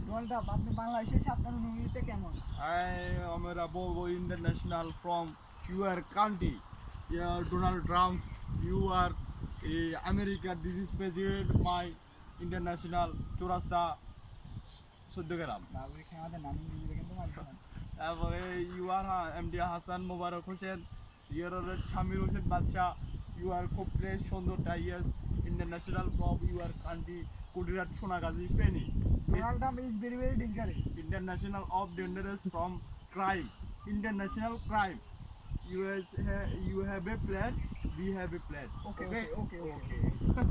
Donald Trump আপনি বাংলাদেশের আপনার অনুভূতিতে কেমন? I am a Bobo international from your country. Yeah, Donald Trump, you are America. This is president my international চৌরাস্তা 14 গ্রাম। নাগরিক আমাদের নাম ইংরেজিতে কিন্তু মানতে না। তারপরে you are MD Hasan Mobarak Hossain, ইয়ার শামির হোসেন বাদশাহ, ইউ আর কপ্লেশ সুন্দর টাইয়াস ইন্টারন্যাশনাল ফ্রম ইউর কান্ট্রি কুডিরাট Sonagazi Feni Donald Trump is very very dangerous. international of dangerous from crime, international crime. You have a plan, we have a plan. Okay Okay? Okay okay okay